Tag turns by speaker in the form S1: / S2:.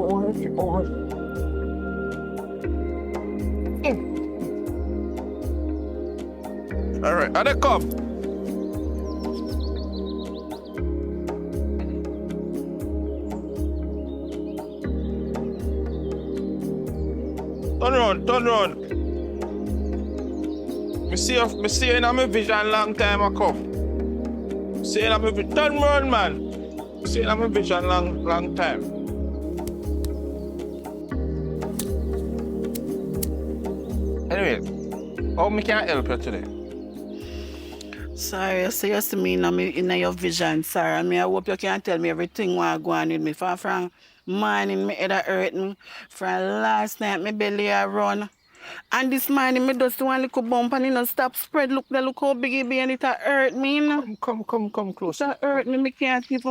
S1: All right, and they come. Turn around, turn around. Me see you in my vision long time I come. See you in my vision. Turn around, man. See you in my vision long time. Anyway, how me can help you today?
S2: Sorry, so you see me in your vision, sir. I hope you can tell me everything what go on with me. From morning, my head a hurt me. From last night, my belly a run. And this morning, me just one little bump and it no stop spread. Look how big it be and it a hurt me.
S1: Come close.
S2: It a hurt me. Me can't even